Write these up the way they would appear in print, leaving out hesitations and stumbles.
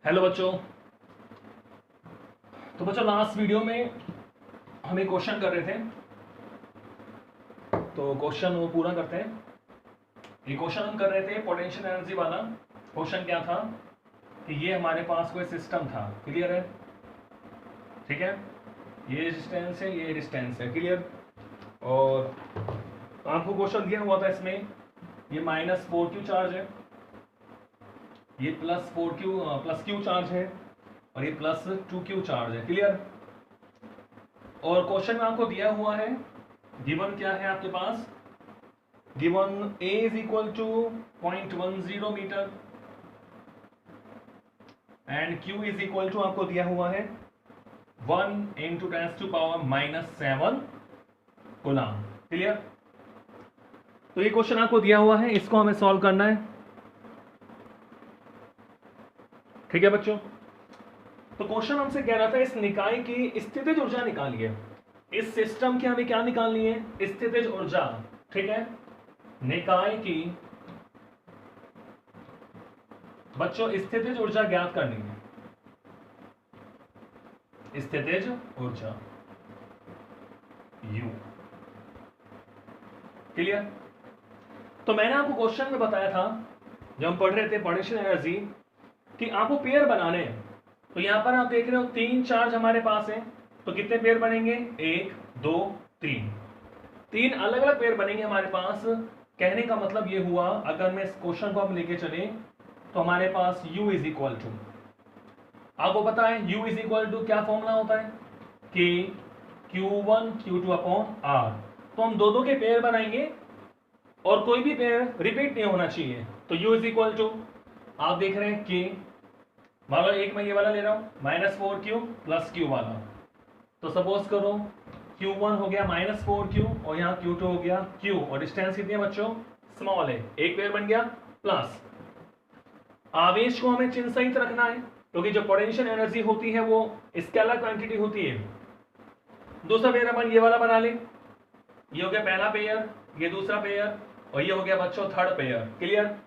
Hello बच्चों। तो बच्चों लास्ट वीडियो में हम एक क्वेश्चन कर रहे थे, तो क्वेश्चन वो पूरा करते हैं। ये क्वेश्चन हम कर रहे थे पोटेंशियल एनर्जी वाला। क्वेश्चन क्या था कि ये हमारे पास कोई सिस्टम था, क्लियर है? ठीक है, ये डिस्टेंस है, ये डिस्टेंस है, क्लियर। और आपको क्वेश्चन दिया हुआ था, इसमें ये -4q चार्ज है, ये प्लस q चार्ज है, और ये +2q चार्ज है, क्लियर। और क्वेश्चन में आपको दिया हुआ है, गिवन क्या है आपके पास, given a is equal to 0.10 metre and q is equal to आपको दिया हुआ है 1 × 10⁻⁻7 कूलम, क्लियर। तो ये क्वेश्चन आपको दिया हुआ है, इसको हमें सॉल्व करना है, ठीक है बच्चों। तो क्वेश्चन हमसे कह रहा था इस निकाय की स्थितिज ऊर्जा निकालिए। इस सिस्टम की हमें क्या निकालनी है? स्थितिज ऊर्जा, ठीक है। निकाय की बच्चों स्थितिज ऊर्जा ज्ञात करनी है, स्थितिज ऊर्जा U, क्लियर। तो मैंने आपको क्वेश्चन में बताया था जब हम पढ़ रहे थे पोटेंशियल एनर्जी कि आपको पेयर बनाने हैं। तो यहां पर आप देख रहे हो 3 चार्ज हमारे पास हैं, तो कितने पेयर बनेंगे? 1 2 3, 3 अलग अलग पेयर बनेंगे हमारे पास। कहने का मतलब ये हुआ, अगर मैं इस क्वेश्चन को हम लेके चले तो हमारे पास U इज इक्वल टू, आपको पता है U इज इक्वल टू क्या फॉर्मूला होता है कि Q1 Q2 अपॉन R। तो हम दो के पेयर बनाएंगे और कोई भी पेयर रिपीट नहीं होना चाहिए। तो U इज इक्वल टू, आप देख रहे हैं कि मान लो एक मैं ये वाला ले रहा हूं -4q + q वाला, तो सपोज करो Q1 हो गया -4q और यहाँ Q2 हो गया q, और डिस्टेंस कितनी है बच्चों? स्मॉल है, एक पेयर बन गया। प्लस आवेश को हमें चिन्ह सहित रखना है, क्योंकि जो पोटेंशियल एनर्जी होती है वो स्केलर क्वांटिटी होती है। दूसरा पेयर अपन ये वाला बना ले, ये हो गया पहला पेयर, ये दूसरा पेयर, और ये हो गया बच्चों थर्ड पेयर, क्लियर।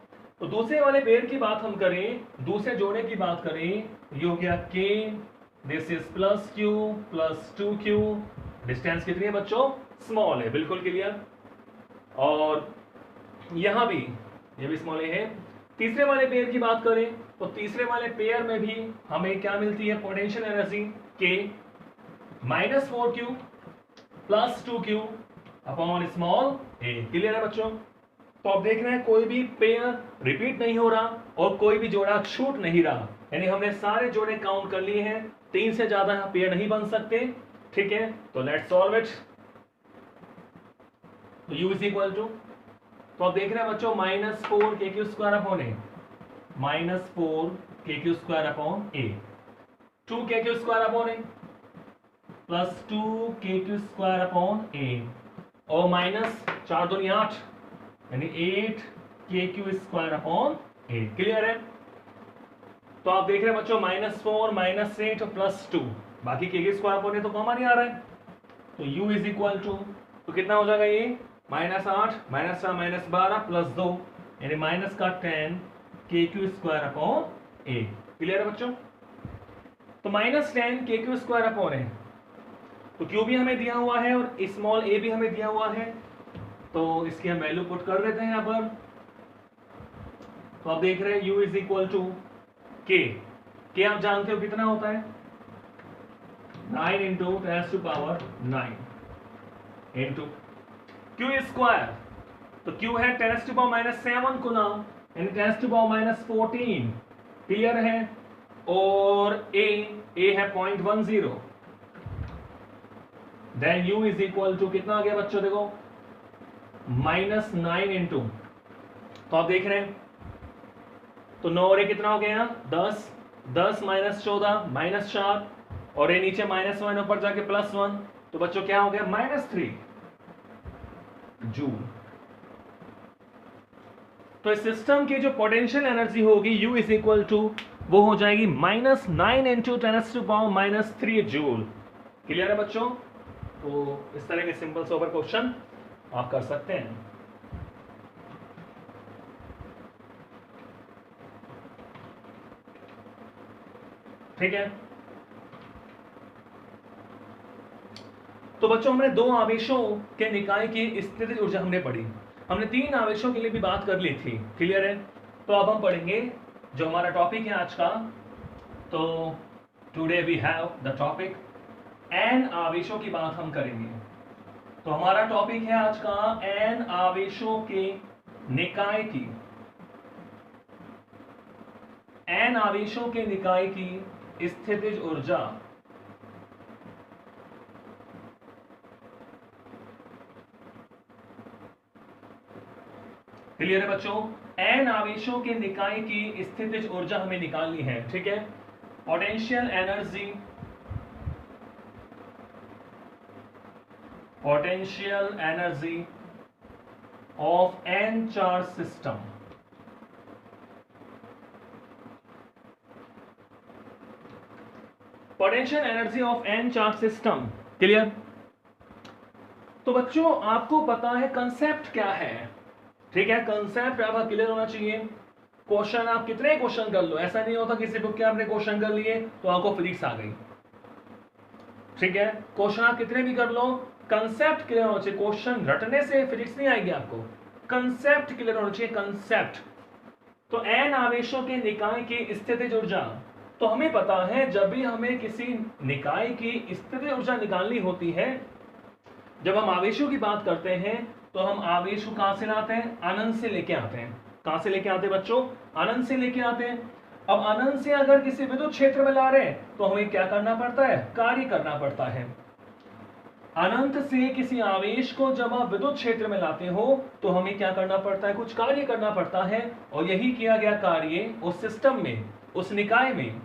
तो दूसरे वाले पेयर की बात हम करें, दूसरे जोड़े की बात करें, ये हो गया k, this is +q + 2q, distance कितनी है बच्चों? स्मॉल है, बिल्कुल क्लियर। और यहां भी ये भी स्मॉल है। तीसरे वाले पेयर की बात करें तो तीसरे वाले पेयर में भी हमें क्या मिलती है? Potential energy k -4q + 2q upon small a, clear है बच्चों। तो आप देख रहे हैं कोई भी पेयर रिपीट नहीं हो रहा और कोई भी जोड़ा छूट नहीं रहा, यानी हमने सारे जोड़े काउंट कर लिए हैं, 3 से ज्यादा पेयर नहीं बन सकते, ठीक है। तो लेट्स सॉल्व इट। तो U इज इक्वल टू, तो आप देख रहे हैं बच्चों -4kq² upon a, -4kq² upon a, 2kq² upon a plus 2kq² upon a, और -4 दूनी 8 यानी 8kq² अपॉन a, क्लियर है। तो आप देख रहे हैं बच्चों -4 -8 प्लस 2, बाकी kq² अपॉन a तो कॉमन ही आ रहा है। तो U इज इक्वल टू, तो कितना हो जाएगा ये? -8 -4 -12 प्लस 2 यानी -10 kq² अपॉन a, क्लियर है बच्चों। तो -10 kq² अपॉन a, तो Q भी हमें दिया हुआ है और स्मॉल a भी हमें दिया हुआ है, तो इसकी हम वैल्यू पुट कर देते हैं यहां पर। तो आप देख रहे हैं U is equal to k आप जानते हो कितना होता है? 9 × 10⁻9 इंटू q², तो q है 10⁻7 कूलम यानी 10⁻14, क्लियर है। और a है 0.10, then U is equal to कितना आ गया बच्चों? देखो -9 इंटू, तो आप देख रहे हैं तो 9 और 1 कितना हो गया? 10 -14 -4, और ये नीचे -1 ऊपर जाके +1, तो बच्चों क्या हो गया? -3 जूल। तो इस सिस्टम की जो पोटेंशियल एनर्जी होगी U इज इक्वल टू, वो हो जाएगी -9 × 10⁻³ जूल, क्लियर है बच्चों। तो इस तरह के सिंपल सोबर क्वेश्चन आप कर सकते हैं। ठीक है। तो बच्चों हमने दो आवेशों के निकाय की स्थितिज ऊर्जा हमने पढ़ी, हमने तीन आवेशों के लिए भी बात कर ली थी, क्लियर है। तो अब हम पढ़ेंगे जो हमारा टॉपिक है आज का। तो today we have the topic n आवेशों की बात हम करेंगे। तो हमारा टॉपिक है आज का एन आवेशों के निकाय की, एन आवेशों के निकाय की स्थितिज ऊर्जा। क्लियर है बच्चों, एन आवेशों के निकाय की स्थितिज ऊर्जा हमें निकालनी है, ठीक है। Potential energy, potential energy of n charge system. Potential energy of n charge system, clear. तो बच्चों आपको पता है कंसेप्ट क्या है, ठीक है। कंसेप्ट आपका क्लियर होना चाहिए। क्वेश्चन आप कितने क्वेश्चन कर लो, ऐसा नहीं होता किसी बुक के आपने क्वेश्चन कर लिए तो आपको फिजिक्स आ गई, ठीक है। क्वेश्चन आप कितने भी कर लो, कंसेप्ट क्लियर होना चाहिए। क्वेश्चन रटने से फिजिक्स नहीं आएगी आपको, कंसेप्ट क्लियर होना चाहिए, कंसेप्ट। तो एन आवेशों के निकाय की स्थितिज ऊर्जा, तो हमें पता है जब भी हमें किसी निकाय की स्थितिज ऊर्जा निकालनी होती है, जब हम आवेशों की बात करते हैं तो हम आवेश को कहां से लाते हैं, अनंत से लेके आते हैं। कहां से लेके आते हैं बच्चों, अनंत से लेके आते हैं। अब अनंत से अगर किसी विद्युत क्षेत्र में ला रहे हैं तो हमें क्या करना पड़ता है, कार्य करना पड़ता है। अनंत से किसी आवेश को जब आप विद्युत क्षेत्र में लाते हो तो हमें क्या करना पड़ता है, कुछ कार्य करना पड़ता है। और यही किया गया कार्य उस सिस्टम में, उस निकाय में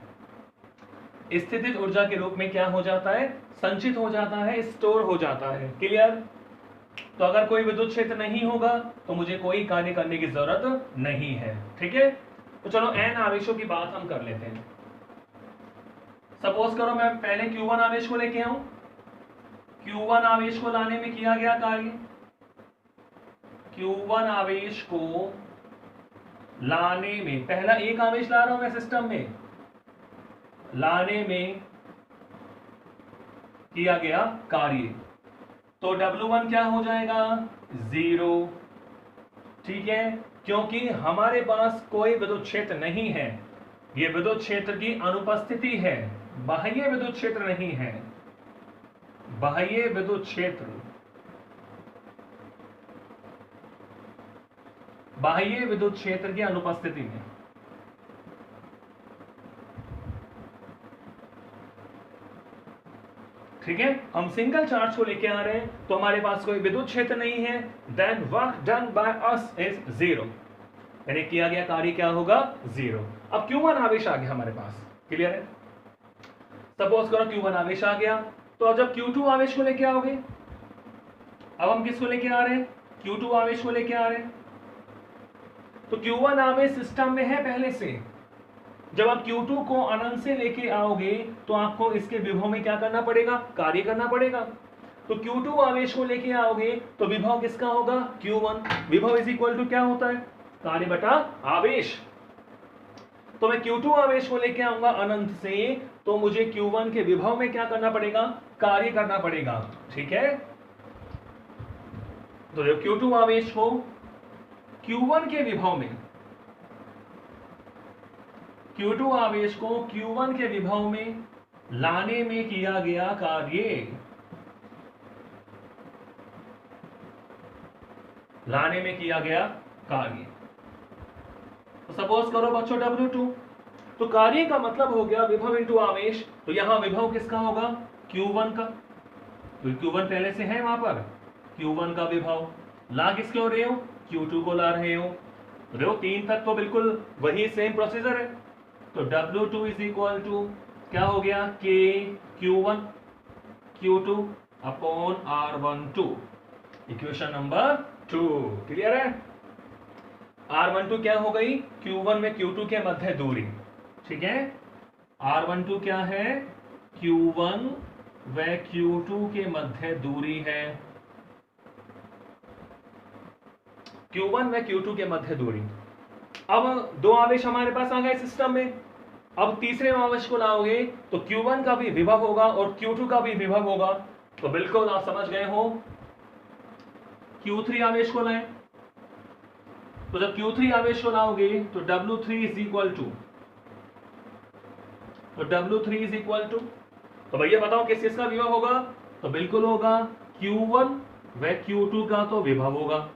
स्थितिज ऊर्जा के रूप में क्या हो जाता है, संचित हो जाता है, स्टोर हो जाता है, क्लियर। तो अगर कोई विद्युत क्षेत्र नहीं होगा तो मुझे कोई कार्य करने की जरूरत नहीं है, ठीक है। तो चलो एन आवेशों की बात हम कर लेते हैं। सपोज करो मैं पहले Q1 आवेश को लेके आऊं, Q1 आवेश को लाने में किया गया कार्य, Q1 आवेश को लाने में, पहला एक आवेश ला रहा हूं मैं सिस्टम में, लाने में किया गया कार्य, तो W1 क्या हो जाएगा, 0, ठीक है। क्योंकि हमारे पास कोई विद्युत क्षेत्र नहीं है, यह विद्युत क्षेत्र की अनुपस्थिति है, बाह्य विद्युत क्षेत्र नहीं है, बाह्य विद्युत क्षेत्र, बाह्य विद्युत क्षेत्र की अनुपस्थिति में, ठीक है। हम सिंगल चार्ज को लेके आ रहे हैं तो हमारे पास कोई विद्युत क्षेत्र नहीं है, then work done by us is 0, यानी किया गया कार्य क्या होगा, 0। अब Q1 आवेश आ गया हमारे पास, क्लियर है। सपोज करो Q1 आवेश आ गया, तो अब जब Q2 आवेश को लेके आओगे, अब हम किसको लेके आ रहे हैं, Q2 आवेश को लेके आ रहे हैं। तो Q1 आवेश सिस्टम में है पहले से, जब आप Q2 को अनंत से लेके आओगे तो आपको इसके विभव में क्या करना पड़ेगा, कार्य करना पड़ेगा। तो Q2 आवेश को लेके आओगे तो विभव किसका होगा, Q1। विभव इज इक्वल टू क्या होता है, कार्य बटा आवेश। तो मैं Q2 आवेश को लेके आऊंगा अनंत से, तो मुझे Q1 के विभव में क्या करना पड़ेगा, कार्य करना पड़ेगा, ठीक है। तो जब Q2 आवेश को Q1 के विभव में, Q2 आवेश को Q1 के विभव में लाने में किया गया कार्य, लाने में किया गया कार्य। तो सपोज करो बच्चों W2, तो कार्य का मतलब हो गया विभव इंटू आवेश, तो यहां विभव किसका होगा, Q1 का, तो Q1 पहले से है वहां पर, Q1 का विभव ला किसके हो रहे हो, Q2 को ला रहे हो, 3 तक तो बिल्कुल वही सेम प्रोसीजर है। तो W2 इज इक्वल टू क्या हो गया, K Q1 Q2 upon R12, equation number 2, clear है। R12 क्या हो गई, Q1 में Q2 के मध्य दूरी, ठीक है। R12 क्या है, Q1 व Q2 के मध्य दूरी है, Q1 व Q2 के मध्य दूरी। अब दो आवेश हमारे पास आ गए सिस्टम में, अब तीसरे आवेश को लाओगे तो Q1 का भी विभव होगा और Q2 का भी विभव होगा। तो बिल्कुल आप समझ गए हो। Q3 आवेश को लाएं, तो जब Q3 आवेश को लाओगे तो W3 इज इक्वल टू, तो भैया बताओ किस किस का विभव होगा? तो बिल्कुल होगा Q1 व Q2 का तो विभव होगा।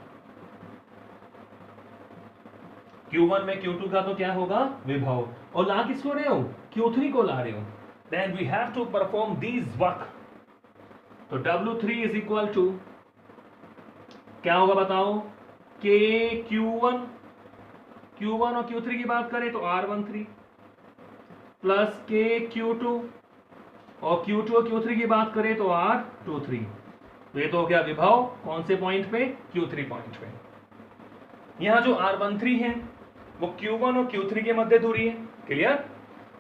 Q1 में Q2 का तो क्या होगा? विभव। और ला किसको रहे हो? Q3 को ला रहे हो। Then we have to perform these work। तो W3 इज इक्वल टू क्या होगा बताओ? K Q1 और Q3 की बात करें तो R13 प्लस K Q2 और Q2 और Q3 की बात करें तो R23। तो ये तो हो गया विभव कौन से पॉइंट पे? Q3 पॉइंट पे। यहां जो R13 है वो Q1 और Q3 के मध्य दूरी है, क्लियर?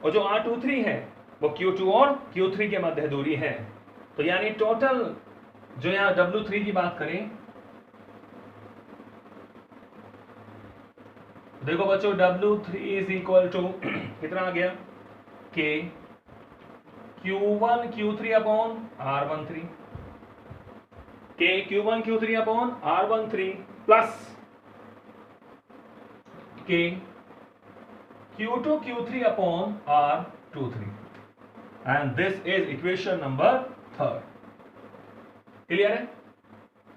और जो R23 है वो Q2 और Q3 के मध्य दूरी है। तो यानी टोटल जो यहां W3 की बात करें, देखो बच्चों W3 इज इक्वल टू कितना आ गया? K Q1 Q3 upon R13, K Q1 Q3 upon R13 plus K Q2 Q3 upon R23 and this is equation number 3। Clear है?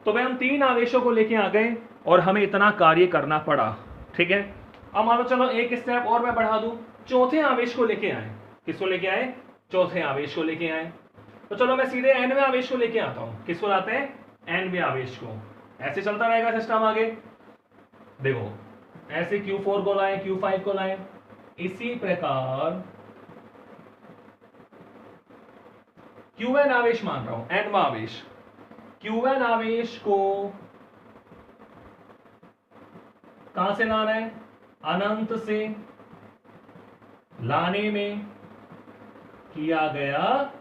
तो भाई हम तीन आवेशों को लेके आ गए और हमें इतना कार्य करना पड़ा, ठीक है? अब मान लो चलो एक स्टेप और मैं बढ़ा दूं, चौथे आवेश को लेके आए। किसको लेके आए? चौथे आवेश को लेके आए। तो चलो मैं सीधे nवें आवेश को लेके आता हूं। किसको लाते हैं? nवें आवेश को। ऐसे चलता रहेगा सिस्टम आगे। देखो ऐसे Q4 को लाए, Q5 को लाए, इसी प्रकार Qn आवेश मान रहा हूं, nवां आवेश। Qn आवेश को कहां से लाना है? अनंत से लाने में किया गया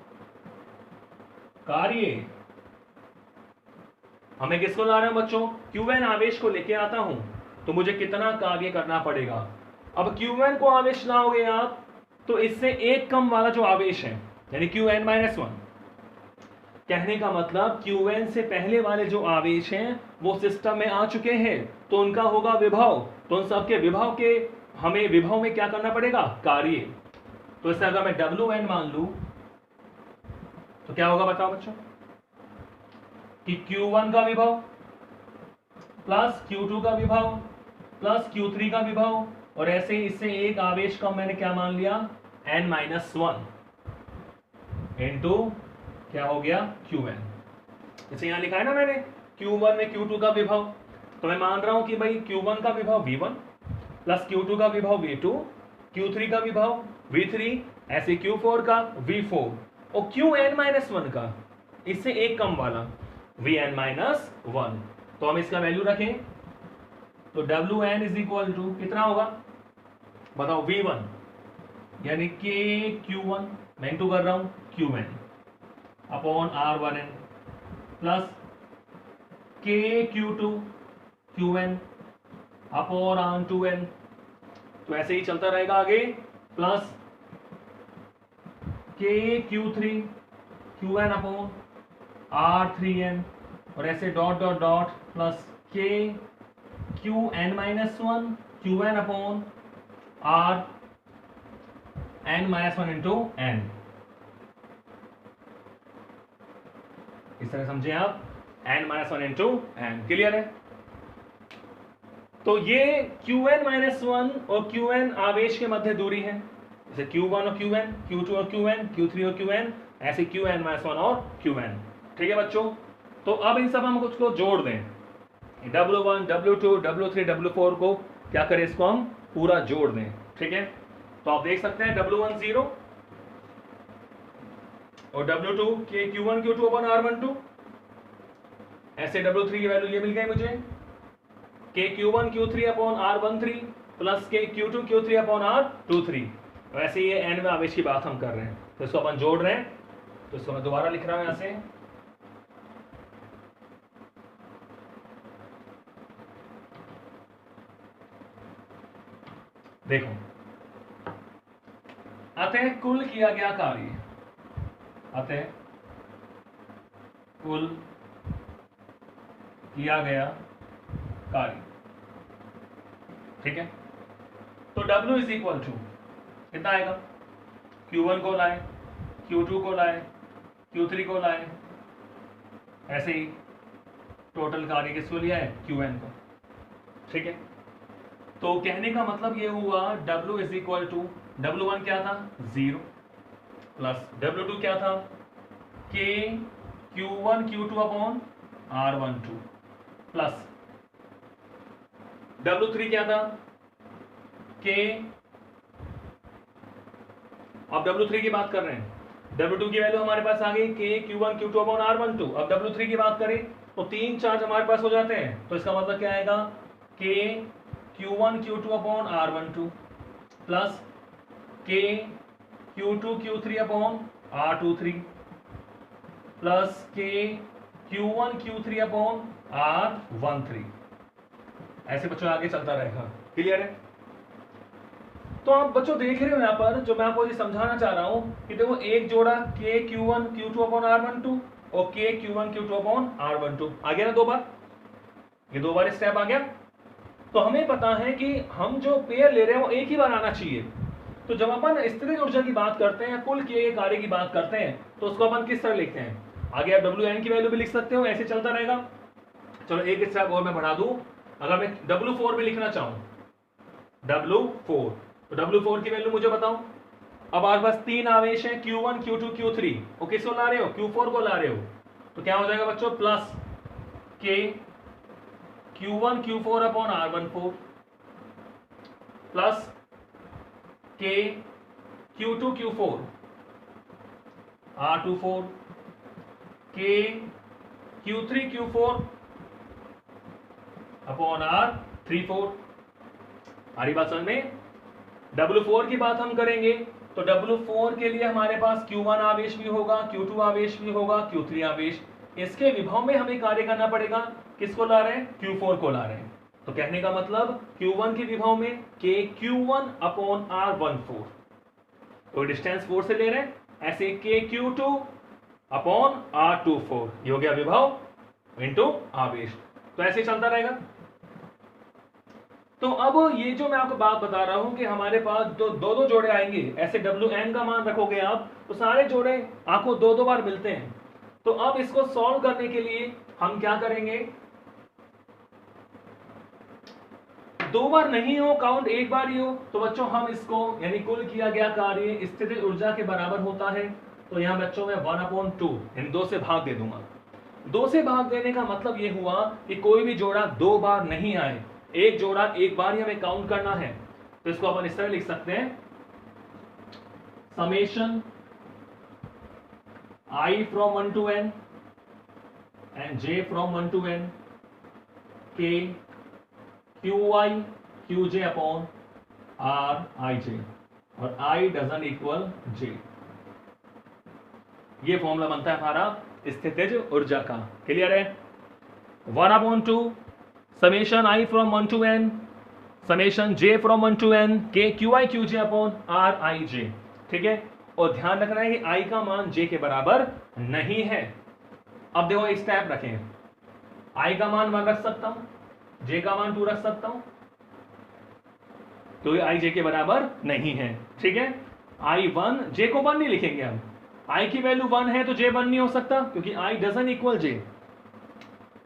कार्य। हमें किसको लाना है बच्चों? Qn आवेश को लेके आता हूं तो मुझे कितना कार्य करना पड़ेगा? अब Qn को आवेश लाओगे आप तो इससे एक कम वाला जो आवेश है यानी Qn-1, कहने का मतलब Qn से पहले वाले जो आवेश हैं वो सिस्टम में आ चुके हैं तो उनका होगा विभव। तो उन सबके विभव के हमें विभव में क्या करना पड़ेगा? कार्य। तो इससे अगर मैं Wn मान लू तो क्या होगा बताओ बच्चों? कि Q1 का विभव प्लस Q2 का विभव प्लस Q3 का विभव और ऐसे ही इससे एक आवेश का मैंने क्या मान लिया? n-1 इंटू क्या हो गया? Qn। जैसे यहां लिखा है ना मैंने Q1 में Q2 का विभव, तो मैं मान रहा हूं कि भाई Q1 का विभव V1 प्लस Q2 का विभव V2, Q3 का विभव V3, ऐसे Q4 का V4 और Qn-1 का इससे एक कम वाला Vn-1। तो हम इसका वैल्यू रखें तो Wn इज इक्वल टू कितना होगा बताओ? V1 यानी K Q1 मैं इंटू कर रहा हूं Qn upon R1n plus K Q2 Qn upon R2n। तो ऐसे ही चलता रहेगा आगे plus K Q3 Qn upon R3n और ऐसे dot dot dot plus K Qn-1 Qn upon R(n-1) into n। इस तरह समझे आप? n-1 into n। क्लियर है? तो ये Qn-1 और Qn आवेश के मध्य दूरी है, जैसे Q1 और Qn, Q2 और Qn, Q3 और Qn, ऐसे Qn-1 और Qn। ठीक है बच्चों? तो अब इन सब हम कुछ को जोड़ दें, W1 W2 W3 W4 को क्या करें? इसको हम पूरा जोड़ दें। ठीक है? तो आप देख सकते हैं W1 0 और W2 के Q1 Q2 अपॉन R12, ऐसे W3 की वैल्यू ये मिल गई मुझे के Q1 Q3 upon R13 plus के Q2 Q3 अपॉन R23। वैसे ये n में आवेश की बात हम कर रहे हैं तो इसको अपन जोड़ रहे हैं, तो इसको मैं दोबारा लिख रहा हूं यहां से। देखो अतः कुल किया गया कार्य, अतः कुल किया गया कार्य, ठीक है। तो W इज इक्वल टू कितना आएगा, Q1 को लाए, Q2 को लाए, Q3 को लाए, ऐसे ही टोटल कार्य किसको लिया है, Qn को, ठीक है। तो कहने का मतलब ये हुआ W is equal to W1 क्या था 0 प्लस W2 क्या था K Q1 Q2 upon R12 plus W3 क्या था K, अब W3 की बात कर रहे हैं, W2 की वैल्यू हमारे पास आ गई K Q1 Q2 upon R12। अब W3 की बात करें तो 3 चार्ज हमारे पास हो जाते हैं, तो इसका मतलब क्या आएगा K Q1 Q2 upon R12 plus K Q2 Q3 upon R23 plus K Q1 Q3 upon R13। ऐसे बच्चों आगे चलता रहेगा, क्लियर है। तो आप बच्चों देख रहे हो यहाँ पर जो मैं आपको ये समझाना चाह रहा हूँ कि देखो एक जोड़ा K Q1 Q2 upon R12 और K Q1 Q2 upon R12 आ गया ना, दो बार, ये दो बार स्टेप आ गया। तो हमें पता है कि हम जो पेयर ले रहे हैं वो एक ही बार आना चाहिए। तो जब अपन स्थितिज ऊर्जा की बात करते हैं, कुल किए गए कार्य की बात करते हैं, तो उसको अपन किस तरह लिखते हैं, आगे आप Wn की वैल्यू भी लिख सकते हो, ऐसे चलता रहेगा। चलो एक स्टेप और मैं बढ़ा दूं, अगर मैं W4 भी लिखना चाहूं, W4, तो W4 की वैल्यू मुझे बताओ। अब आपके पास तीन आवेश हैं Q1 Q2 Q3, वो किसको ला रहे हो, Q4 को ला रहे हो, तो क्या हो जाएगा बच्चों plus K Q1 Q4 upon R14 plus K Q2 Q4 R24 K Q3 Q4 upon R34। आ रही बात समझ में। W4 की बात हम करेंगे तो W4 के लिए हमारे पास Q1 आवेश भी होगा, Q2 आवेश भी होगा, Q3 आवेश, इसके विभव में हमें कार्य करना पड़ेगा, किसको ला रहे हैं, Q4 को ला रहे हैं। तो कहने का मतलब Q1 के विभव में K Q1 अपॉन R14, तो डिस्टेंस 4 से ले रहे हैं, ऐसे K Q2 अपॉन R24, ये हो गया विभव इनटू आवेश, तो ऐसे चलता रहेगा। तो अब ये जो मैं आपको बात बता रहा हूं कि हमारे पास दो जोड़े आएंगे, ऐसे Wn का मान रखोगे आप तो सारे जोड़े आपको दो दो बार मिलते हैं। तो अब इसको सॉल्व करने के लिए हम क्या करेंगे, दो बार नहीं हो काउंट, एक बार ही हो, तो बच्चों हम इसको यानी कुल किया गया कार्य स्थितिज ऊर्जा के बराबर होता है। तो यहां बच्चों में 1/2 इन 2 से भाग दे दूंगा। 2 से भाग देने का मतलब यह हुआ कि कोई भी जोड़ा दो बार नहीं आए, एक जोड़ा एक बार ही हमें काउंट करना है। तो इसको अपन इस तरह लिख सकते हैं, summation I from 1 to n and j from 1 to n K Qi Qj upon Rij, और I डजंट इक्वल j। ये फॉर्मूला बनता है हमारा स्थितिज ऊर्जा का, क्लियर है। 1/2 summation I from 1 to n summation j from 1 to n K Qi Qj upon Rij, ठीक है। और ध्यान रखना है कि I का मान j के बराबर नहीं है। अब देखो एक स्टेप रखें, I का मान 1 रख सकता हूं, j का मान 2 रख सकता हूं, तो ये I j के बराबर नहीं है, ठीक है। I1 j को 1 नहीं लिखेंगे हम, I की वैल्यू 1 है तो j 1 नहीं हो सकता, क्योंकि I doesn't equal j।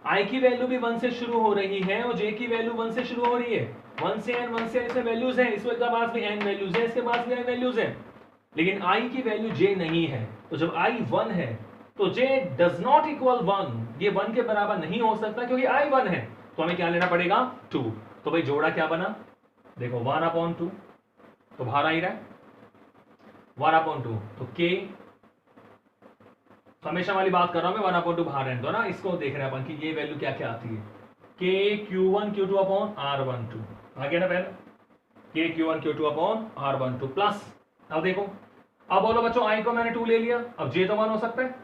I की वैल्यू भी 1 से शुरू हो रही है और j की वैल्यू 1 से शुरू हो रही है। 1 से n इसमें वैल्यूज है, इसके पास भी n वैल्यूज है, इसके पास भी n वैल्यूज है, लेकिन I की वैल्यू j नहीं है। तो जब I 1 है तो j डज नॉट इक्वल 1, ये 1 के बराबर नहीं हो सकता क्योंकि I 1 है। तो हमें क्या लेना पड़ेगा 2। तो भाई जोड़ा क्या बना, देखो 1/2 तो बाहर आ ही रहा है 1/2, तो k हमेशा वाली बात कर रहा हूं मैं, 1/2 बाहर रहने दो ना, इसको देख रहे हैं अपन कि ये वैल्यू क्या क्या आती है, K Q1 Q2 upon R12 आ गया ना पहले, K Q1 Q2 upon R12 plus, अब देखो, अब बोलो बच्चों I को मैंने 2 ले लिया, अब J तो 1 हो सकता है,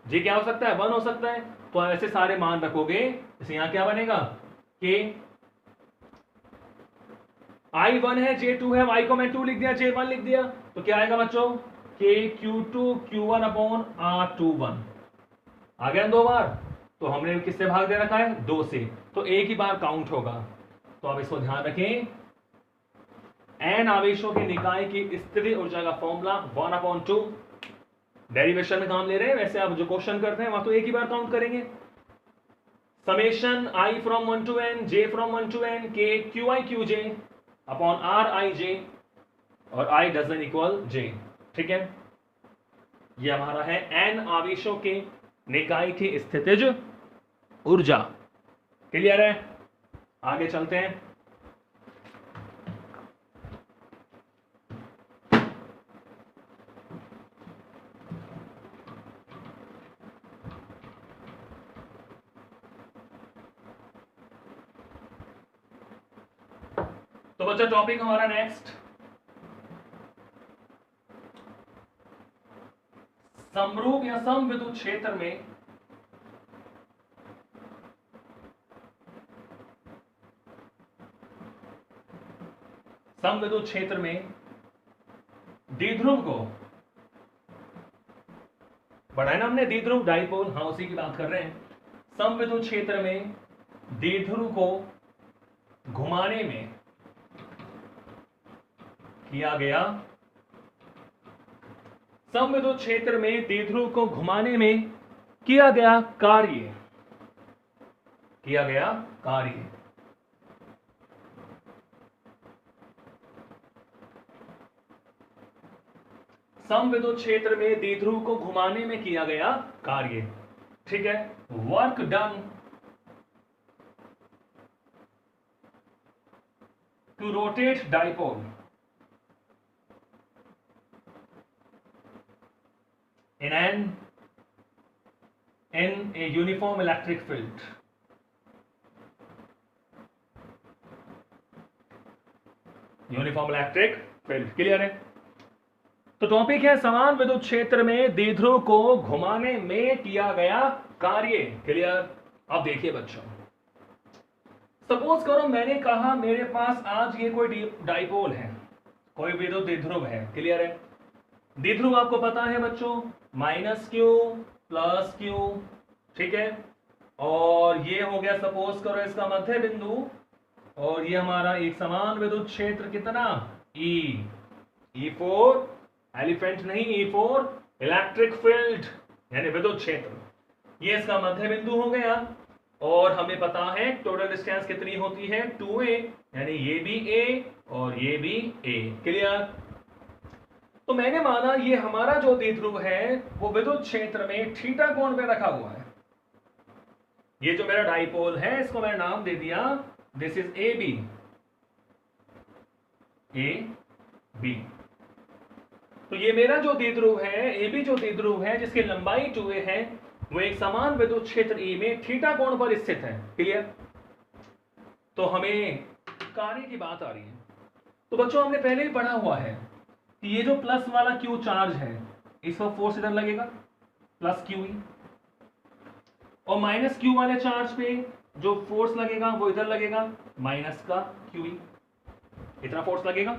J क्या हो सकता है 1 हो सकता है, तो ऐसे सारे मान रखोगे, इसे यहां क्या बनेगा K I1 है, J2 है, Y को मैं 2 लिख दिया, J1 लिख दिया, तो क्या आएगा बच्चों K Q2 Q1 upon R21 आ गया 2 बार। तो हमने किससे भाग दे रखा है 2 से, तो एक ही बार काउंट होगा। तो आप इसको ध्यान रखें, n आवेशों के निकाय की स्थितिज ऊर्जा का फॉर्मूला 1/2 डेरिवेशन में काम ले रहे हैं, वैसे आप जो क्वेश्चन करते हैं वहां तो एक ही बार काउंट करेंगे। Summation I from 1 to n J from 1 to n K QI QJ upon RIJ और I डजंट इक्वल J। ठीक है, ये हमारा है n आवेशों के निकाय की स्थितिज ऊर्जा। क्लियर है, आगे चलते हैं। तो बच्चा टॉपिक हमारा नेक्स्ट, समरूप या समविद्युत क्षेत्र में समविद्युत क्षेत्र में द्विध्रुव को बढ़ाया ना हमने, द्विध्रुव डाइपोल, हाँ उसी की बात कर रहे हैं। समविद्युत क्षेत्र में द्विध्रुव को घुमाने में किया गया, समविद्युत क्षेत्र में द्विध्रुव को घुमाने में किया गया कार्य, किया गया कार्य समविद्युत क्षेत्र में द्विध्रुव को घुमाने में किया गया कार्य। ठीक है, work done to rotate dipole in a uniform electric field। Uniform electric field. Clear है, तो टॉपिक है समान विद्युत क्षेत्र में द्विध्रुव को घुमाने में किया गया कार्य। क्लियर, अब देखिए बच्चों, सपोज करो मैंने कहा मेरे पास आज ये कोई डाइपोल है, कोई विद्युत द्विध्रुव है। क्लियर है, द्विध्रुव आपको पता है बच्चों -q +q। ठीक है, और ये हो गया सपोज करो इसका मध्य बिंदु, और ये हमारा एक समान विद्युत क्षेत्र कितना E4 एलिफेंट नहीं, E4 इलेक्ट्रिक फील्ड यानी विद्युत क्षेत्र, ये इसका मध्य बिंदु हो गया। और हमें पता है टोटल डिस्टेंस कितनी होती है 2a, यानी ये भी a और ये भी a। क्लियर, तो मैंने माना ये हमारा जो द्विध्रुव है वो विद्युत क्षेत्र में थीटा कोण पे रखा हुआ है। ये जो मेरा डाइपोल है इसको मैंने नाम दे दिया दिस इज ए बी। तो ये मेरा जो द्विध्रुव है ए बी, जो द्विध्रुव है जिसकी लंबाई 2a है, वो एक समान विद्युत क्षेत्र E में थीटा कोण पर स्थित है। क्लियर, तो हमें कार्य की बात आ रही है। तो बच्चों हमने पहले ही पढ़ा हुआ है कि ये जो प्लस वाला Q चार्ज है इस पर फोर्स इधर लगेगा +QE, और -Q वाले चार्ज पे जो फोर्स लगेगा वो इधर लगेगा -QE, इतना फोर्स लगेगा।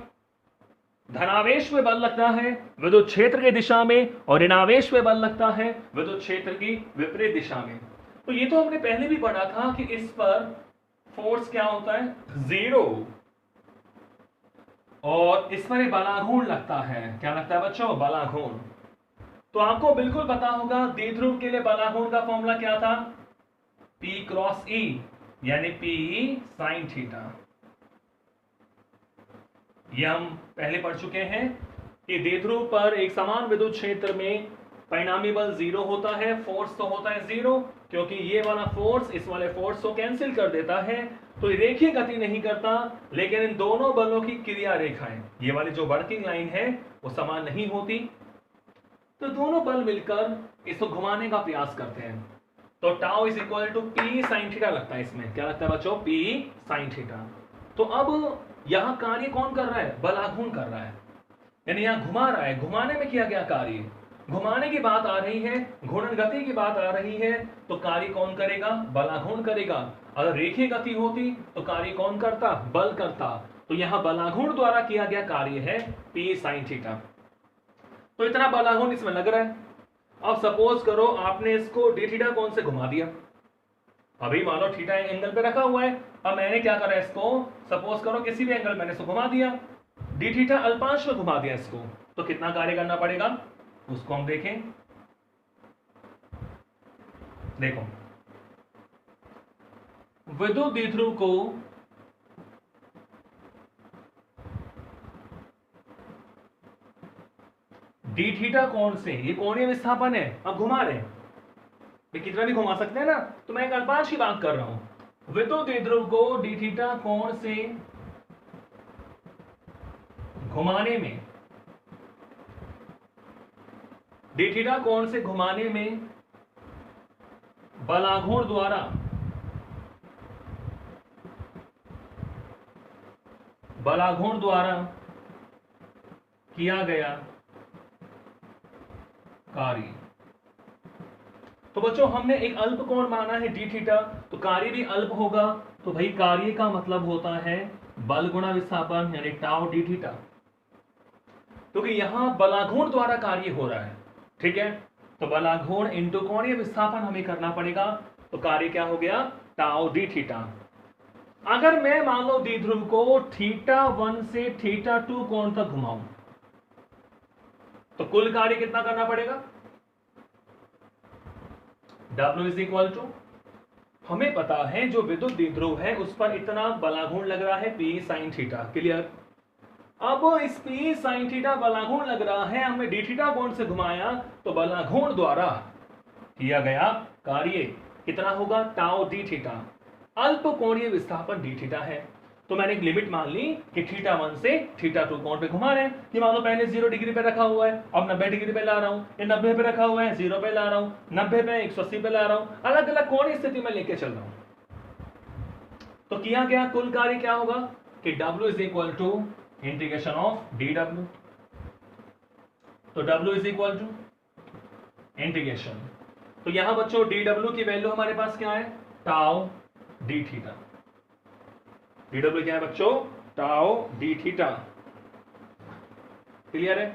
धनावेश में बल लगता है विद्युत क्षेत्र की दिशा में, और ऋणावेश में बल लगता है विद्युत क्षेत्र की विपरीत दिशा में। तो ये तो हमने पहले भी पढ़ा था कि इस पर फोर्स क्या होता है 0, और इस पर बलाघूर्ण लगता है। क्या लगता है बच्चों, बलाघूर्ण। तो आपको बिल्कुल पता होगा द्विध्रुव के लिए बलाघूर्ण का फॉर्मूला क्या था, P क्रॉस E यानी PE sin थीटा। ये हम पहले पढ़ चुके हैं कि द्विध्रुव पर एक समान विद्युत क्षेत्र में परिणामी बल 0 होता है, फोर्स तो होता है 0, क्योंकि ये वाला फोर्स इस वाले फोर्स को कैंसिल कर देता है, तो रेखीय गति नहीं करता, लेकिन इन दोनों बलों की क्रिया रेखाएं, ये वाली जो वर्किंग लाइन है वो समान नहीं होती, तो दोनों बल मिलकर इसको घुमाने का प्रयास करते हैं। तो tau is equal to P sin theta लगता है इसमें। क्या लगता है बच्चों, P sin थीटा। तो अब यहां कार्य कौन कर रहा है, बलाघूर्ण कर रहा है, यानी यहां घुमा रहा है, घुमाने में किया गया कार्य। घुमाने की बात आ रही है, घूर्णन गति की बात आ रही है, तो कार्य कौन करेगा, बलाघूर्ण करेगा। अगर रेखीय गति होती तो कार्य कौन करता, बल करता। तो यहां बलाघूर्ण द्वारा किया गया कार्य है P sin थीटा। तो इतना बलाघूर्ण इसमें लग रहा है। अब सपोज करो आपने इसको डी थीटा कोण से घुमा दिया। अभी मान लो थीटा एंगल पे रखा हुआ है। अब मैंने क्या करा, इसको सपोज करो किसी भी एंगल मैंने इसको घुमा दिया, डी थीटा अल्पांश में घुमा दिया इसको, तो कितना कार्य करना पड़ेगा उसको हम देखें। देखो, विद्युत द्विध्रुव को डी थीटा कोण से, ये कोणीय विस्थापन है, अब घुमा रहे हैं, कितना भी घुमा सकते हैं ना, तो मैं एक अल्पांश की बात कर रहा हूं। विद्युत द्विध्रुव को डी थीटा कोण से घुमाने में, डी थीटा कोण से घुमाने में बलाघूर्ण द्वारा किया गया कार्य। तो बच्चों हमने एक अल्प कोण माना है डी थीटा, तो कार्य भी अल्प होगा, तो भाई कार्य का मतलब होता है बल गुणा विस्थापन यानी टाउ डी थीटा, क्योंकि यहां बलाघूर्ण द्वारा कार्य हो रहा है। ठीक है, तो बलाघूर्ण इंटू कोणीय विस्थापन हमें करना पड़ेगा, तो कार्य क्या हो गया टाउ डी थीटा। अगर मैं मान लो द्विध्रुव को थीटा 1 से थीटा 2 कोण तक घुमाऊं, तो कुल कार्य कितना करना पड़ेगा, W इज इक्वल टू, हमें पता है जो विद्युत द्विध्रुव है उस पर इतना बलाघूर्ण लग रहा है P sin थीटा। क्लियर। अब इस P sin थीटा बलाघूर्ण लग रहा है, हमने डी थीटा कोण से घुमाया, तो बलाघूर्ण द्वारा किया गया कार्य कितना होगा टाउ डी थीटा। अल्प कोणीय विस्थापन डी थीटा है, तो मैंने एक लिमिट मान ली कि थीटा 1 से थीटा 2 कोण पे घुमा रहे हैं। ये मान लो पहले 0 डिग्री पे रखा हुआ है, अब 90 डिग्री पे ला रहा हूं, ये 90 पे रखा हुआ है 0 पे ला रहा हूं, 90 पे 180 पे ला रहा हूं, अलग अलग कोणीय स्थिति में लेके चल रहा हूं। तो किया गया कुल कार्य क्या होगा कि W is equal to integration of dW। तो W is equal to integration, तो यहां बच्चों dW की वैल्यू हमारे पास क्या है टाउ डी थीटा। dW क्या है बच्चों टाउ डी थीटा। क्लियर है।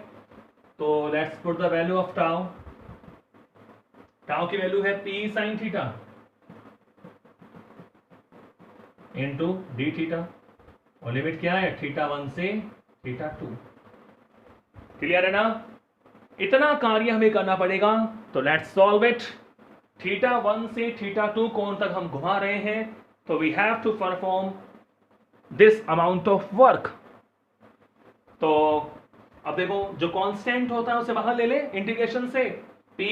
तो let's put the value of tau. Tau की वैल्यू है P sin theta into D theta, और लिमिट क्या है थीटा 1 से थीटा 2। क्लियर है ना। इतना कार्य हमें करना पड़ेगा, तो लेट्स सॉल्व इट। थीटा 1 से थीटा 2 कोण तक हम घुमा रहे हैं, तो we have to perform this amount of work. तो अब देखो जो कांस्टेंट होता है उसे बाहर ले ले इंटीग्रेशन से, P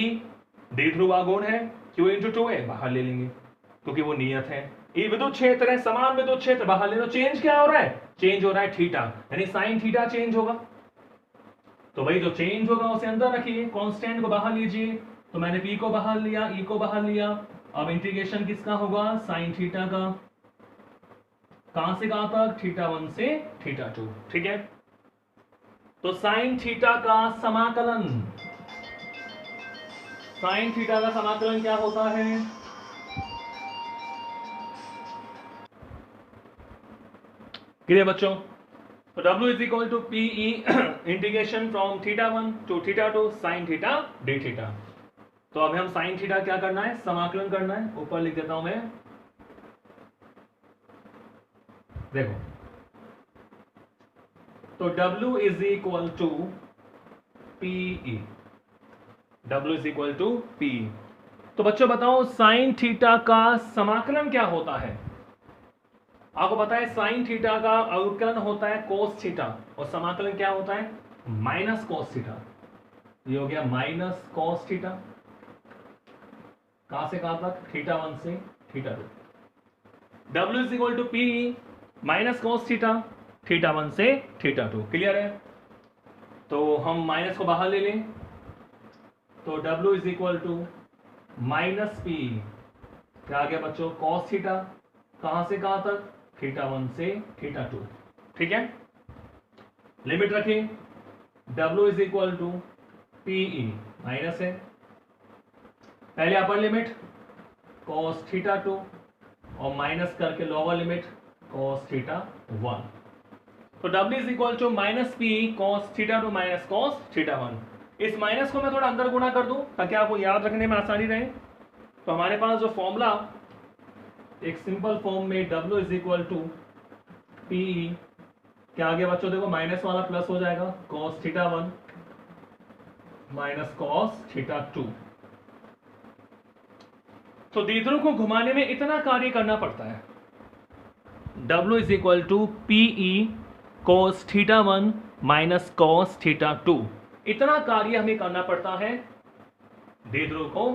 द्विध्रुव आघूर्ण है, Q इंटू 2 है, बाहर ले लेंगे क्योंकि वो नियत है। ये विद्युत क्षेत्र है, समान विद्युत क्षेत्र, बाहर ले लो। चेंज क्या हो रहा है, चेंज हो रहा है थीटा, यानी साइन थीटा चेंज होगा। तो भाई जो चेंज होगा उसे अंदर रखिए, कांस्टेंट को बाहर लीजिए। तो मैंने P को बाहर लिया, E को बाहर लिया। अब इंटीग्रेशन किसका होगा साइन थीटा का, कहां से कहां तक थीटा 1 से थीटा 2। ठीक है, तो साइन थीटा का समाकलन, साइन थीटा का समाकलन क्या होता है, क्लियर बच्चों। तो W is equal to p E integration from theta 1 to theta 2 sine theta d theta. तो अब हम साइन थीटा क्या करना है, समाकलन करना है। ऊपर लिख देता हूं मैं, देखो तो W is equal to p E, W is equal to p. तो बच्चों बताओ साइन थीटा का समाकलन क्या होता है। आपको पता है साइन थीटा का अवकलन होता है कोस थीटा, और समाकलन क्या होता है माइनस कोस थीटा। ये हो गया माइनस कोस थीटा, कहां से कहां तक थीटा 1 से theta 2। W is equal to p minus cos theta, theta 1 से थीटा 2। क्लियर है। तो हम माइनस को बाहर ले लें, तो W is equal to minus p, क्या आ गया बच्चों कॉस थीटा, कहां से कहां तक थीटा 1 से थीटा 2। ठीक है, लिमिट रखें, W is equal to p E, minus है पहले अपर लिमिट कॉस थीटा 2 और माइनस करके लोअर लिमिट कॉस थीटा 1। तो W is equal to minus p cos theta two minus cos theta one. इस माइनस को मैं थोड़ा अंदर गुणा कर दूं ताकि आपको याद रखने में आसानी रहे। तो हमारे पास जो फॉर्मूला एक सिंपल फॉर्म में W is equal to p, क्या आगे बच्चों देखो माइनस वाला प्लस हो जाएगा cos theta one minus cos theta two. तो द्विध्रुव को घुमाने में इतना कार्य करना पड़ता है, W is equal to PE cos theta one minus cos theta two. इतना कार्य हमें करना पड़ता है द्विध्रुव को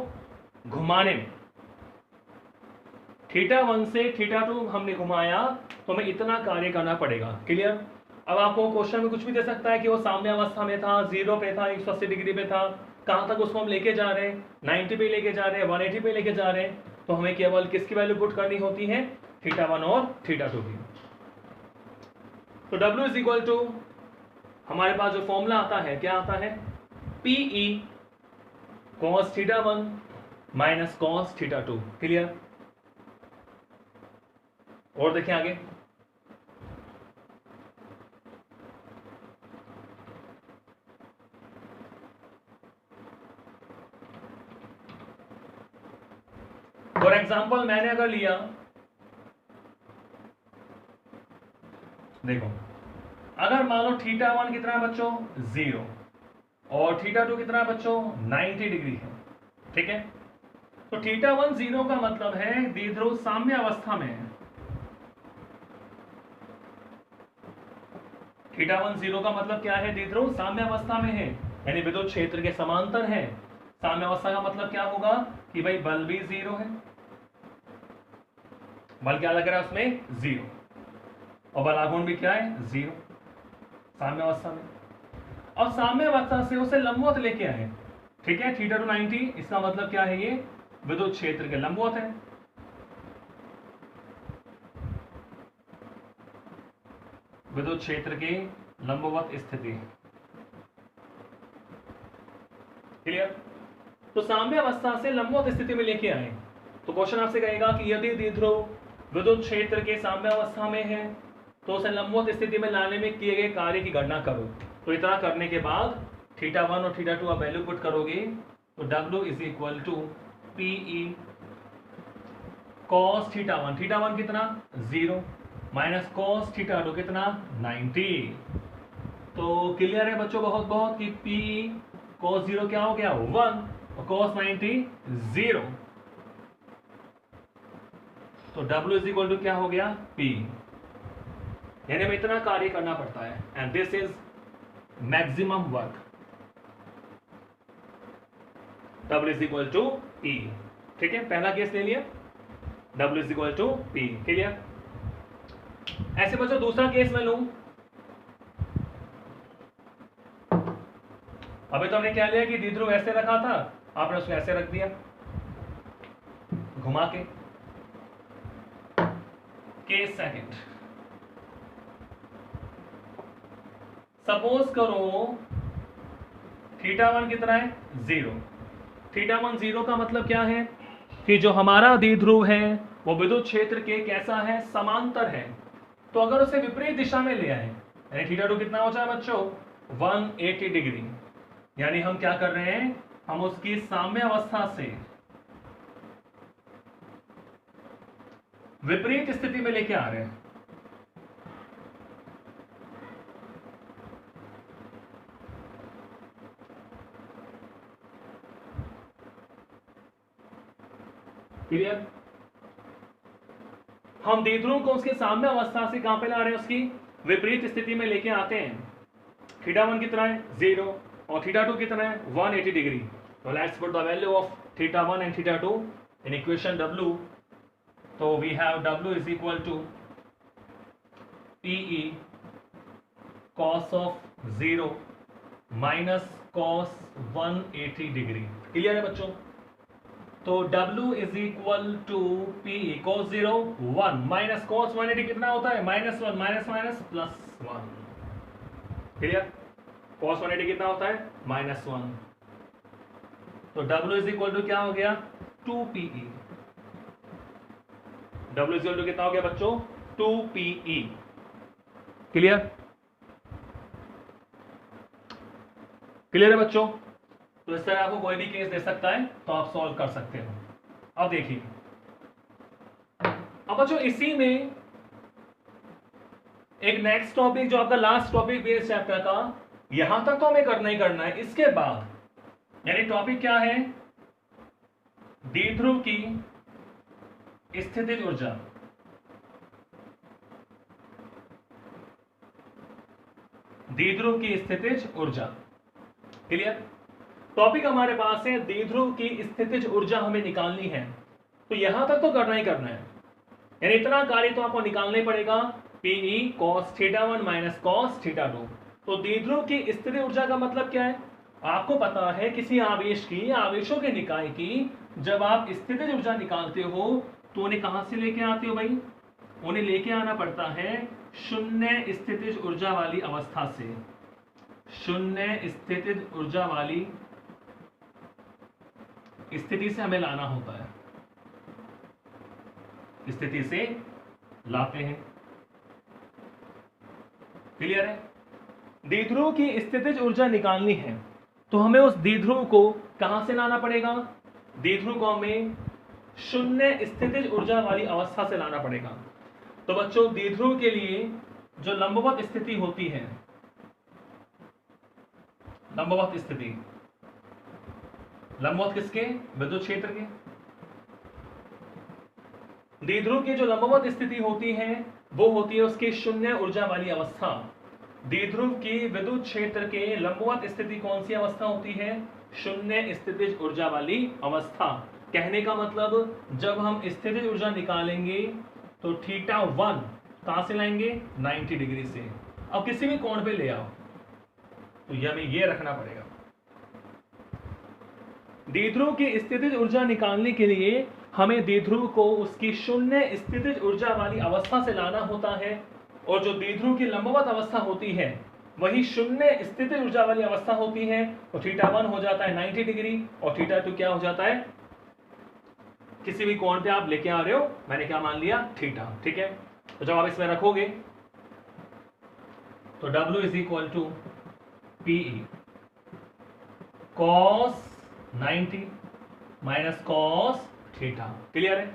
घुमाने में। थीटा वन से थीटा टू हमने घुमाया तो हमें इतना कार्य करना पड़ेगा। क्लियर? अब आपको क्वेश्चन में कुछ भी दे सकता है कि वो साम्य अवस्था में था, 0 पे था, 180 डिग्री पे था, कहां तक उसको हम लेके जा रहे हैं, 90 पे लेके जा रहे हैं, 180 पे लेके जा रहे हैं। तो हमें केवल किसकी वैल्यू पुट करनी होती है, थीटा वन और थीटा टू की। तो W इज इक्वल टू हमारे पास जो फॉर्मूला आता है क्या आता है, PE cos theta one minus cos theta two. Clear? और देखें आगे, फॉर एग्जाम्पल मैंने अगर लिया, देखो अगर मान लो थीटा वन कितना है बच्चों 0 और थीटा टू कितना है बच्चों 90 डिग्री है। ठीक है? तो थीटा वन 0 का मतलब है द्विध्रुव साम्य अवस्था में है। थीटा वन 0 का मतलब क्या है, द्विध्रुव साम्य अवस्था में है, यानी विद्युत क्षेत्र के समांतर है। साम्य अवस्था का मतलब क्या होगा कि भाई बल भी 0 है, बल क्या लग रहा है उसमें 0, और बलाघूर्ण भी क्या है 0 साम्य अवस्था में। और साम्य अवस्था से उसे लंबवत लेके आए। ठीक है? थीटा टू 90, इसका मतलब क्या है, ये विद्युत क्षेत्र के लंबवत है। विद्युत क्षेत्र की लंबवत स्थिति। क्लियर? तो साम्य अवस्था से लंबवत स्थिति में लेके आए तो क्वेश्चन आपसे कहेगा कि यदि द्विध्रुव विद्युत क्षेत्र के साम्य अवस्था में है तो उसे लंबवत स्थिति में लाने में किए गए कार्य की गणना करो। तो इतना करने के बाद थीटा वन और थीटा टू आप वैल्यू पुट करोगे तो W is equal to PE cos theta one कितना 0 माइनस कॉस थीटा टू कितना 90। तो क्लियर है बच्चों बहुत बहुत कि पी कॉस 0 क्या हो गया 1 और कॉस 90 0। तो W इज इक्वल टू क्या हो गया P, यानी हमें इतना कार्य करना पड़ता है and this is maximum work. W is equal to E। ठीक है? पहला केस ले लिया, W is equal to P। Clear? ऐसे बच्चों दूसरा केस मैं लूं, अभी तो हमने क्या लिया कि द्विध्रुव ऐसे रखा था, आपने उसको ऐसे रख दिया घुमा के। केस सेकंड, सपोज करो थीटा वन कितना है 0। थीटा वन 0 का मतलब क्या है कि जो हमारा द्विध्रुव है वो विद्युत क्षेत्र के कैसा है, समांतर है। तो अगर उसे विपरीत दिशा में ले आए, यानी थीटा टू कितना हो जाए बच्चों 180 डिग्री, यानी हम क्या कर रहे हैं, हम उसकी साम्य अवस्था से विपरीत स्थिति में लेके आ रहे हैं। क्लियर? हम द्विध्रुव को उसके साम्य अवस्था से कहां पे ला रहे हैं, उसकी विपरीत स्थिति में लेके आते हैं। थीटा वन कितना है 0 और थीटा टू कितना है 180 डिग्री। तो let's put the value of theta one and theta two in equation W। तो we have W is equal to PE cos of 0 minus cos 180 degree. Clear है बच्चों? तो W is equal to PE cos 0 1 minus cos 180 कितना होता है -1 minus minus +1। Clear? cos 180 कितना होता है -1। तो W इज इक्वल टू क्या हो गया 2PE। W is equal to कितना हो गया बच्चों 2PE। क्लियर? क्लियर है बच्चों? तो इस तरह आपको कोई भी केस दे सकता है तो आप सॉल्व कर सकते हो। अब देखिए, अब बच्चों इसी में एक नेक्स्ट टॉपिक जो आपका लास्ट टॉपिक भी इस चैप्टर का, यहां तक तो हमें करना ही करना है। इसके बाद यानी टॉपिक क्या है? द्विध्रुव की स्थितिज ऊर्जा। द्विध्रुव की स्थितिज ऊर्जा। क्लियर? टॉपिक हमारे पास है द्विध्रुव की स्थितिज ऊर्जा हमें निकालनी है, तो यहां तक तो करना ही करना है। यानी इतना कार्य तो आपको निकालना ही पड़ेगा, Pe cos θ1 माइनस cos θ2। तो द्विध्रुव की स्थितिज ऊर्जा का मतलब क्या है? आपको पता है किसी आवेश की, आवेशों के निकाय की जब आप स्थितिज ऊर्जा निकालते हो तो उन्हें कहां से लेके आते हो भाई? उन्हें लेके आना पड़ता है शून्य स्थितिज ऊर्जा वाली अवस्था से। शून्य स्थितिज ऊर्जा वाली स्थिति से हमें लाना होता है, स्थिति से लाते हैं। क्लियर है? द्विध्रुव की स्थितिज ऊर्जा निकालनी है तो हमें उस द्विध्रुव को कहां से लाना पड़ेगा? द्विध्रुव को हमें शून्य स्थितिज ऊर्जा वाली अवस्था से लाना पड़ेगा। तो बच्चों द्विध्रुव के लिए जो लंबवत स्थिति होती है, लंबवत स्थिति, लंबवत किसके? विद्युत क्षेत्र के। द्विध्रुव की जो लंबवत स्थिति होती है वो होती है उसकी शून्य ऊर्जा वाली अवस्था। द्विध्रुव की विद्युत क्षेत्र के लंबवत स्थिति कौन सी अवस्था होती है? शून्य स्थितिज ऊर्जा वाली अवस्था। कहने का मतलब जब हम स्थितिज ऊर्जा निकालेंगे तो θ1 कहां से लाएंगे? 90 डिग्री से। अब किसी भी कोण पे ले आओ तो हमें ये रखना पड़ेगा। द्विध्रुव की स्थितिज ऊर्जा निकालने के लिए हमें द्विध्रुव को उसकी शून्य स्थितिज ऊर्जा वाली अवस्था से लाना होता है, और जो द्विध्रुव की लंबवत अवस्था होती है वही शून्य स्थितिज ऊर्जा वाली अवस्था होती है। तो θ1 हो जाता है 90 डिग्री और θ2 क्या हो जाता है? किसी भी कोण पे आप लेके आ रहे हो, मैंने क्या मान लिया? थीटा। ठीक है? तो जब आप इसमें रखोगे तो W is equal to Pe cos 90 minus cos theta. Clear है?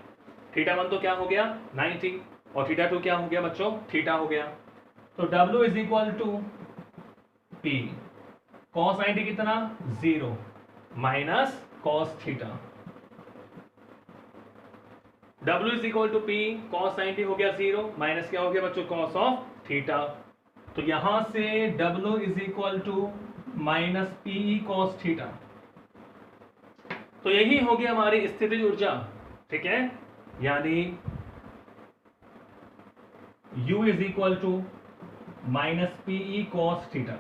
θ1 तो क्या हो गया? 90 और θ2 क्या हो गया बच्चों? थीटा हो गया। तो W is equal to P cos 90 कितना? 0 minus cos theta. W is equal to P cos 90 हो गया 0 माइनस क्या हो गया बच्चों? cos of theta. तो यहां से W is equal to minus Pe cos theta. तो यही होगी हमारी स्थितिज ऊर्जा। ठीक है? यानी U is equal to minus Pe cos theta,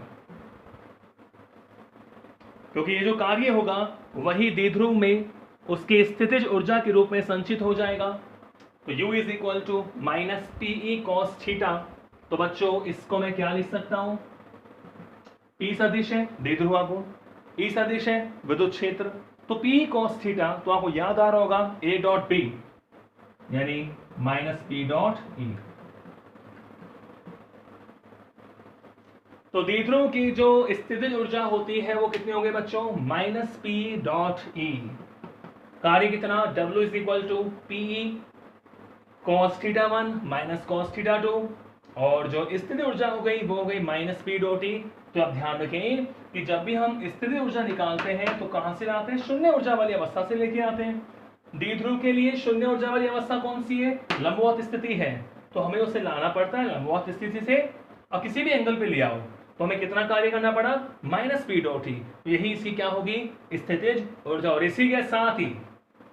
क्योंकि ये जो कार्य होगा वही द्विध्रुव में उसकी स्थितिज ऊर्जा के रूप में संचित हो जाएगा। तो U is equal to minus Pe cos theta. तो बच्चों इसको मैं क्या लिख सकता हूं? P सदिश है द्विध्रुव आघूर्ण, E सदिश है विद्युत क्षेत्र, तो P cos थीटा तो आपको याद आ रहा होगा A डॉट B यानी माइनस P डॉट E। तो द्विध्रुव की जो स्थितिज ऊर्जा होती है वो कितनी हो गई बच्चों? Minus P dot E। कार्य कितना? W is equal to Pe cos θ1 minus cos θ2, और जो स्थितिज ऊर्जा हो गई वो हो गई माइनस P डॉट E। तो आप ध्यान रखें कि जब भी हम स्थितिज ऊर्जा निकालते हैं तो कहां से लाते हैं? शून्य ऊर्जा वाली अवस्था से लेके आते हैं। द्विध्रुव के लिए शून्य ऊर्जा वाली अवस्था कौन सी है? लंबवत स्थिति है, तो हमें उसे लाना पड़ता है लंबवत स्थिति से। और किसी भी एंगल पे ले आओ तो हमें कितना कार्य करना पड़ा? Minus P dot E। यही इसकी क्या होगी? स्थितिज ऊर्जा। और इसी के साथ ही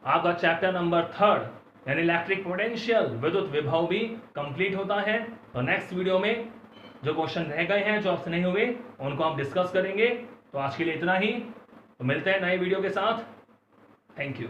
आपका चैप्टर नंबर 3 यानी इलेक्ट्रिक पोटेंशियल विद्युत विभव भी कंप्लीट होता है। तो नेक्स्ट वीडियो में जो क्वेश्चन रह गए हैं, जो आपसे नहीं हुए, उनको हम डिस्कस करेंगे। तो आज के लिए इतना ही, तो मिलते हैं नए वीडियो के साथ। Thank you.